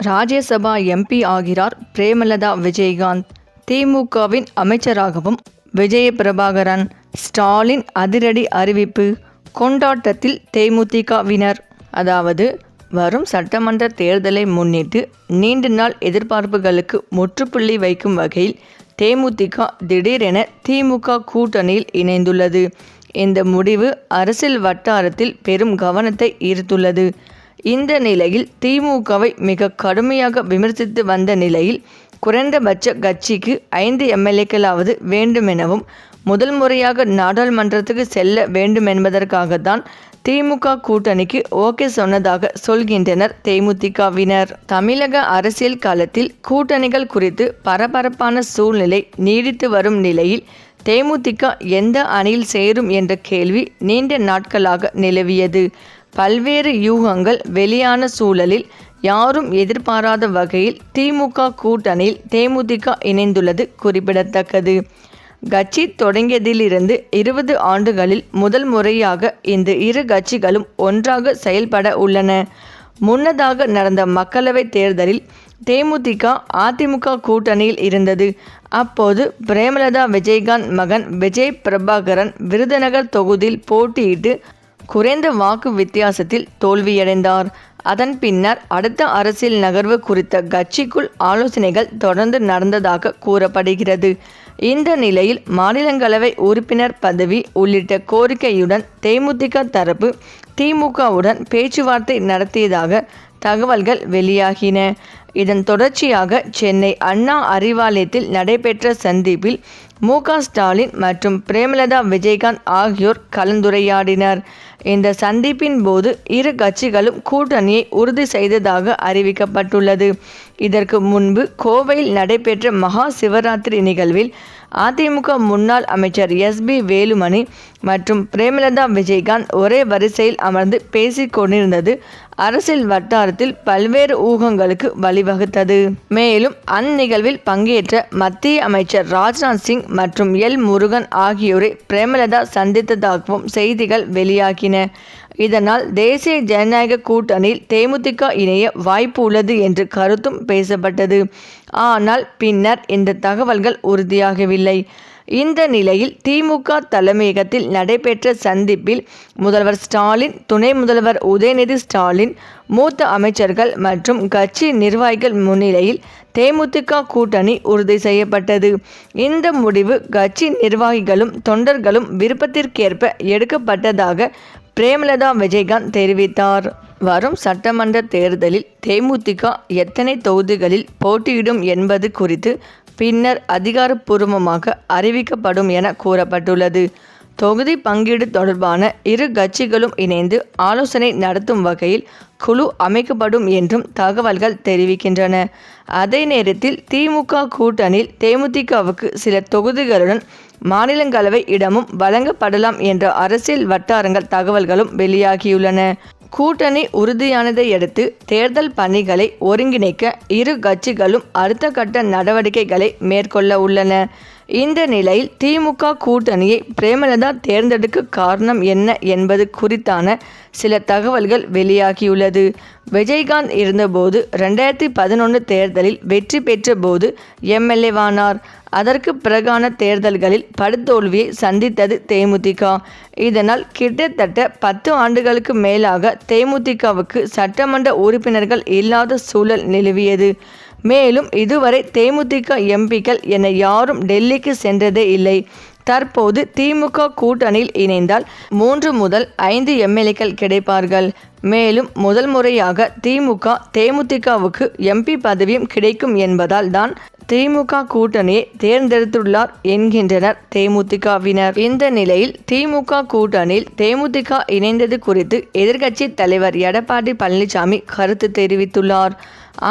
Rajya Sabha MP ஆகிறார் பிரேமலதா விஜயகாந்த். திமுகவின் அமைச்சராகவும் விஜய பிரபாகரன். ஸ்டாலின் அதிரடி அறிவிப்பு. கொண்டாட்டத்தில் தேமுதிகவினர். அதாவது வரும் சட்டமன்ற தேர்தலை முன்னிட்டு நீண்ட நாள் எதிர்பார்ப்புகளுக்கு முற்றுப்புள்ளி வைக்கும் வகையில் தேமுதிக திடீரென திமுக கூட்டணியில் இணைந்துள்ளது. இந்த முடிவு அரசியல் வட்டாரத்தில் பெரும் கவனத்தை ஈர்த்துள்ளது. இந்த நிலையில் திமுகவை மிக கடுமையாக விமர்சித்து வந்த நிலையில் குறைந்தபட்ச கட்சிக்கு 5 எம்எல்ஏக்களாவது வேண்டுமெனவும் முதல் முறையாக நாடாளுமன்றத்துக்கு செல்ல வேண்டுமென்பதற்காகத்தான் திமுக கூட்டணிக்கு ஓகே சொன்னதாக சொல்கின்றனர் தேமுதிகவினர். தமிழக அரசியல் களத்தில் கூட்டணிகள் குறித்து பரபரப்பான சூழ்நிலை நீடித்து வரும் நிலையில் தேமுதிக எந்த அணியில் சேரும் என்ற கேள்வி நீண்ட நாட்களாக நிலவியது. பல்வேறு யூகங்கள் வெளியான சூழலில் யாரும் எதிர்பாராத வகையில் திமுக கூட்டணியில் தேமுதிக இணைந்துள்ளது குறிப்பிடத்தக்கது. கட்சி தொடங்கியதிலிருந்து 20 ஆண்டுகளில் முதல் முறையாக இந்த இரு கட்சிகளும் ஒன்றாக செயல்பட உள்ளன. முன்னதாக நடந்த மக்களவைத் தேர்தலில் தேமுதிக அதிமுக கூட்டணியில் இருந்தது. அப்போது பிரேமலதா விஜயகாந்த் மகன் விஜய் பிரபாகரன் விருதுநகர் தொகுதியில் போட்டியிட்டு குறைந்த வாக்கு வித்தியாசத்தில் தோல்வியடைந்தார். அதன் பின்னர் அடுத்த அரசியல் நகர்வு குறித்த கட்சிக்குள் ஆலோசனைகள் தொடர்ந்து நடந்ததாக கூறப்படுகிறது. இந்த நிலையில் மாநிலங்களவை உறுப்பினர் பதவி உள்ளிட்ட கோரிக்கையுடன் தேமுதிக தரப்பு திமுகவுடன் பேச்சுவார்த்தை நடத்தியதாக தகவல்கள் வெளியாகின. இதன் தொடர்ச்சியாக சென்னை அண்ணா அறிவாலயத்தில் நடைபெற்ற சந்திப்பில் மு.க. ஸ்டாலின் மற்றும் பிரேமலதா விஜயகாந்த் ஆகியோர் கலந்துரையாடினர். இந்த சந்திப்பின் போது இரு கட்சிகளும் கூட்டணியை உறுதி செய்ததாக அறிவிக்கப்பட்டுள்ளது. இதற்கு முன்பு கோவையில் நடைபெற்ற மகா சிவராத்திரி நிகழ்வில் அதிமுக முன்னாள் அமைச்சர் எஸ்.பி. வேலுமணி மற்றும் பிரேமலதா விஜயகாந்த் ஒரே வரிசையில் அமர்ந்து பேசிக் கொண்டிருந்தது அரசியல் வட்டாரத்தில் பல்வேறு ஊகங்களுக்கு வழிவகுத்தது. மேலும் அந்நிகழ்வில் பங்கேற்ற மத்திய அமைச்சர் ராஜ்நாத் சிங் மற்றும் எல். முருகன் ஆகியோரை பிரேமலதா சந்தித்ததாகவும் செய்திகள் வெளியாகின. இதனால் தேசிய ஜனநாயக கூட்டணியில் தேமுதிக இணைய வாய்ப்பு உள்ளது என்று கருத்தும் பேசப்பட்டது. ஆனால் பின்னர் இந்த தகவல்கள் உறுதியாகவில்லை. இந்த நிலையில் திமுக தலைமையகத்தில் நடைபெற்ற சந்திப்பில் முதல்வர் ஸ்டாலின், துணை முதல்வர் உதயநிதி ஸ்டாலின், மூத்த அமைச்சர்கள் மற்றும் கட்சி நிர்வாகிகள் முன்னிலையில் தேமுதிக கூட்டணி உறுதி செய்யப்பட்டது. இந்த முடிவு கட்சி நிர்வாகிகளும் தொண்டர்களும் விருப்பத்திற்கேற்ப எடுக்கப்பட்டதாக பிரேமலதா விஜயகாந்த் தெரிவித்தார். வரும் சட்டமன்ற தேர்தலில் தேமுதிக எத்தனை தொகுதிகளில் போட்டியிடும் என்பது குறித்து பின்னர் அதிகாரப்பூர்வமாக அறிவிக்கப்படும் என கூறப்பட்டுள்ளது. தொகுதி பங்கீடு தொடர்பான இரு கட்சிகளும் இணைந்து ஆலோசனை நடத்தும் வகையில் குழு அமைக்கப்படும் என்றும் தகவல்கள் தெரிவிக்கின்றன. அதே நேரத்தில் திமுக கூட்டணியில் தேமுதிகவுக்கு சில தொகுதிகளுடன் மாநிலங்களவை இடமும் வழங்கப்படலாம் என்ற அரசியல் வட்டாரங்கள் தகவல்களும் வெளியாகியுள்ளன. கூட்டணி உறுதியானதை அடுத்து தேர்தல் பணிகளை ஒருங்கிணைக்க இரு கட்சிகளும் அடுத்த கட்ட நடவடிக்கைகளை மேற்கொள்ள உள்ளன. இந்த நிலையில் திமுக கூட்டணியை பிரேமலதா தேர்ந்தெடுக்க காரணம் என்ன என்பது குறித்தான சில தகவல்கள் வெளியாகியுள்ளது. விஜயகாந்த் இருந்தபோது 2011 தேர்தலில் வெற்றி பெற்ற போது எம்எல்ஏவானார். அதற்கு பிறகான தேர்தல்களில் படுதோல்வியை சந்தித்தது தேமுதிக. இதனால் கிட்டத்தட்ட 10 ஆண்டுகளுக்கு மேலாக தேமுதிகவுக்கு சட்டமன்ற உறுப்பினர்கள் இல்லாத சூழல் நிலவியது. மேலும் இதுவரை தேமுதிக எம்பிக்கள் என யாரும் டெல்லிக்கு சென்றதே இல்லை. தற்போது திமுக கூட்டணியில் இணைந்தால் 3 முதல் 5 எம்எல்ஏக்கள் கிடைப்பார்கள். மேலும் முதல் முறையாக திமுக தேமுதிகவுக்கு எம்பி பதவியும் கிடைக்கும் என்பதால் தான் திமுக கூட்டணியை தேர்ந்தெடுத்துள்ளார் என்கின்றனர் தேமுதிகவினர். இந்த நிலையில் திமுக கூட்டணியில் தேமுதிக இணைந்தது குறித்து எதிர்க்கட்சி தலைவர் எடப்பாடி பழனிசாமி கருத்து தெரிவித்துள்ளார்.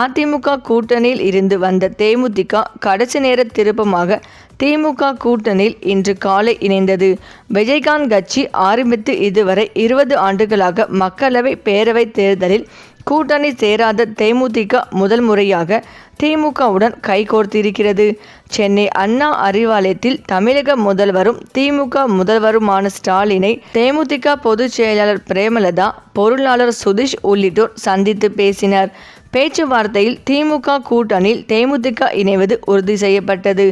அதிமுக கூட்டணியில் இருந்து வந்த தேமுதிக கடைசி நேர திருப்பமாக திமுக கூட்டணியில் இன்று காலை இணைந்தது. விஜயகாந்த் கட்சி ஆரம்பித்து இதுவரை 20 ஆண்டுகளாக மக்களவை பேரவை தேர்தலில் கூட்டணி சேராத தேமுதிக முதல் முறையாக திமுகவுடன் கைகோர்த்திருக்கிறது. சென்னை அண்ணா அறிவாலயத்தில் தமிழக முதல்வரும் திமுக முதல்வருமான ஸ்டாலினை தேமுதிக பொதுச் செயலாளர் பிரேமலதா, பொருளாளர் சுதீஷ் உள்ளிட்டோர் சந்தித்து பேசினர். பேச்சுவார்த்தையில் திமுக கூட்டணியில் தேமுதிக இணைவது உறுதி செய்யப்பட்டது.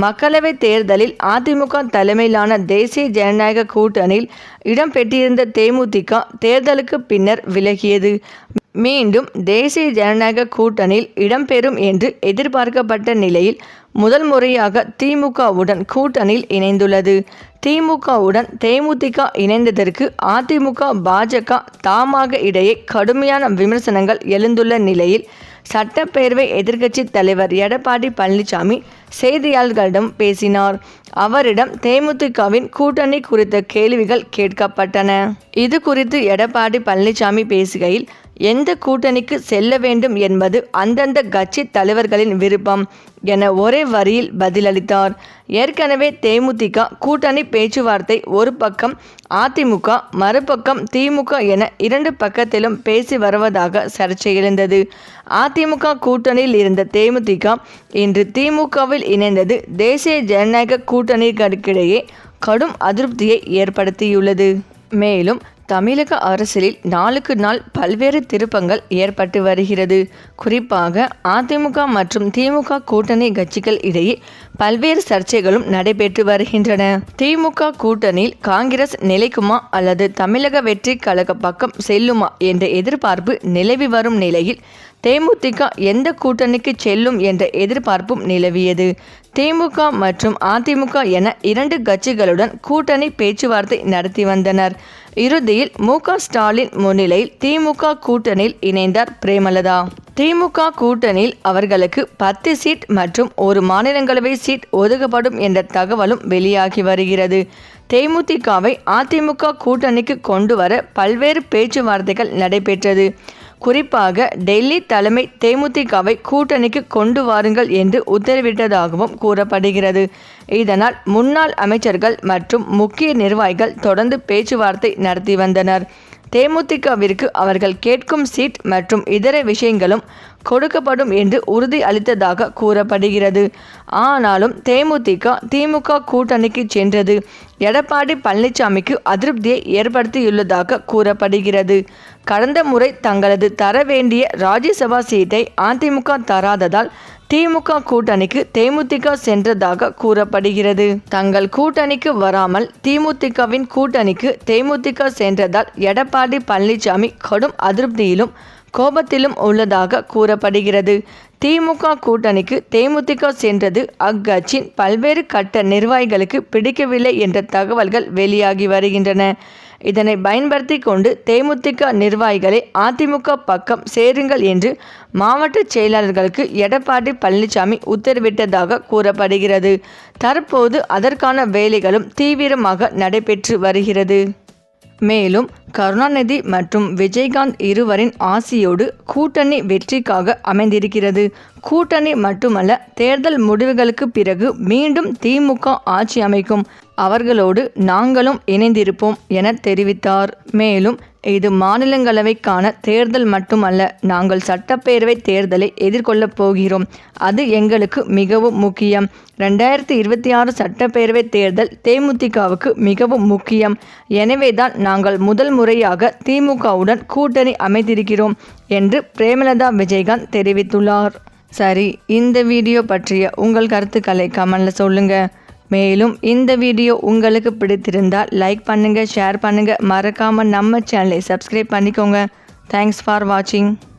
மக்களவைத் தேர்தலில் அதிமுக தலைமையிலான தேசிய ஜனநாயக கூட்டணியில் இடம்பெற்றிருந்த தேமுதிக தேர்தலுக்கு பின்னர் விலகியது. மீண்டும் தேசிய ஜனநாயக கூட்டணியில் இடம்பெறும் என்று எதிர்பார்க்கப்பட்ட நிலையில் முதல் முறையாக திமுகவுடன் கூட்டணியில் இணைந்துள்ளது. திமுகவுடன் தேமுதிக இணைந்ததற்கு அதிமுக, பாஜக, தமாக இடையே கடுமையான விமர்சனங்கள் எழுந்துள்ள நிலையில் சட்டப்பேரவை எதிர்க்கட்சி தலைவர் எடப்பாடி பழனிசாமி செய்தியாளர்களிடம் பேசினார். அவரிடம் தேமுதிகவின் கூட்டணி குறித்த கேள்விகள் கேட்கப்பட்டன. இது குறித்து எடப்பாடி பழனிசாமி பேசுகையில், எந்த கூட்டணிக்கு செல்ல வேண்டும் என்பது அந்தந்த கட்சி தலைவர்களின் விருப்பம் என ஒரே வரியில் பதிலளித்தார். ஏற்கனவே தேமுதிக கூட்டணி பேச்சுவார்த்தை ஒரு பக்கம் அதிமுக, மறுபக்கம் திமுக என இரண்டு பக்கத்திலும் பேசி வருவதாக சர்ச்சை எழுந்தது. அதிமுக கூட்டணியில் இருந்த தேமுதிக இன்று திமுகவில் இணைந்தது தேசிய ஜனநாயக கூட்டணிகளுக்கிடையே கடும் அதிருப்தியை ஏற்படுத்தியுள்ளது. மேலும் தமிழக அரசியலில் நாளுக்கு நாள் பல்வேறு திருப்பங்கள் ஏற்பட்டு வருகிறது. குறிப்பாக அதிமுக மற்றும் திமுக கூட்டணி கட்சிகள் இடையே பல்வேறு சர்ச்சைகளும் நடைபெற்று வருகின்றன. திமுக கூட்டணியில் காங்கிரஸ் நிலைக்குமா அல்லது தமிழக வெற்றி கழக பக்கம் செல்லுமா என்ற எதிர்பார்ப்பு நிலவி வரும் நிலையில் தேமுதிக எந்த கூட்டணிக்கு செல்லும் என்ற எதிர்பார்ப்பும் நிலவியது. திமுக மற்றும் அதிமுக என இரண்டு கட்சிகளுடன் கூட்டணி பேச்சுவார்த்தை நடத்தி வந்தனர். இறுதியில் மு.க. ஸ்டாலின் முன்னிலையில் திமுக கூட்டணியில் இணைந்தார் பிரேமலதா. திமுக கூட்டணியில் அவர்களுக்கு 10 சீட் மற்றும் ஒரு மாநிலங்களவை சீட் ஒதுக்கப்படும் என்ற தகவலும் வெளியாகி வருகிறது. தேமுதிகவை அதிமுக கூட்டணிக்கு கொண்டு வர பல்வேறு பேச்சுவார்த்தைகள் நடைபெற்றது. குறிப்பாக டெல்லி தலைமை தேமுதிகவை கூட்டணிக்கு கொண்டு வாருங்கள் என்று உத்தரவிட்டதாகவும் கூறப்படுகிறது. இதனால் முன்னாள் அமைச்சர்கள் மற்றும் முக்கிய நிர்வாகிகள் தொடர்ந்து பேச்சுவார்த்தை நடத்தி வந்தனர். தேமுதிகவிற்கு அவர்கள் கேட்கும் சீட் மற்றும் இதர விஷயங்களும் கொடுக்கப்படும் என்று உறுதி அளித்ததாக கூறப்படுகிறது. ஆனாலும் தேமுதிக திமுக கூட்டணிக்கு சென்றது எடப்பாடி பழனிசாமிக்கு அதிருப்தியை ஏற்படுத்தியுள்ளதாக கூறப்படுகிறது. கடந்த முறை தங்களது தர வேண்டிய ராஜ்யசபா சீட்டை அதிமுக தராததால் திமுக கூட்டணிக்கு தேமுதிக சென்றதாக கூறப்படுகிறது. தங்கள் கூட்டணிக்கு வராமல் திமுகவின் கூட்டணிக்கு தேமுதிக சென்றதால் எடப்பாடி பழனிசாமி கடும் அதிருப்தியிலும் கோபத்திலும் உள்ளதாக கூறப்படுகிறது. திமுக கூட்டணிக்கு தேமுதிக சென்றது அக்கட்சியின் பல்வேறு கட்ட நிர்வாகிகளுக்கு பிடிக்கவில்லை என்ற தகவல்கள் வெளியாகி வருகின்றன. இதனை பயன்படுத்தி கொண்டு தேமுதிக நிர்வாகிகளை அதிமுக பக்கம் சேருங்கள் என்று மாவட்ட செயலாளர்களுக்கு எடப்பாடி பழனிசாமி உத்தரவிட்டதாக கூறப்படுகிறது. தற்போது அதற்கான வேலைகளும் தீவிரமாக நடைபெற்று வருகிறது. மேலும் கருணாநிதி மற்றும் விஜயகாந்த் இருவரின் ஆசியோடு கூட்டணி வெற்றிக்காக அமைந்திருக்கிறது. கூட்டணி மட்டுமல்ல, தேர்தல் முடிவுகளுக்கு பிறகு மீண்டும் திமுக ஆட்சி அமைக்கும். அவர்களோடு நாங்களும் இணைந்திருப்போம் என தெரிவித்தார். மேலும் இது மாநிலங்களவைக்கான தேர்தல் மட்டுமல்ல, நாங்கள் சட்டப்பேரவை தேர்தலை எதிர்கொள்ளப் போகிறோம். அது எங்களுக்கு மிகவும் முக்கியம். 2026 சட்டப்பேரவை தேர்தல் தேமுதிகவுக்கு மிகவும் முக்கியம். எனவேதான் நாங்கள் முதல் முறையாக திமுகவுடன் கூட்டணி அமைத்திருக்கிறோம் என்று பிரேமலதா விஜயகாந்த் தெரிவித்துள்ளார். சரி, இந்த வீடியோ பற்றிய உங்கள் கருத்துக்களை கமெண்ட்ல சொல்லுங்க. மேலும் இந்த வீடியோ உங்களுக்கு பிடித்திருந்தால் லைக் பண்ணுங்க, ஷேர் பண்ணுங்க, மறக்காம நம்ம சேனலை சப்ஸ்கிரைப் பண்ணிக்கோங்க. தேங்க்ஸ் ஃபார் வாட்சிங்.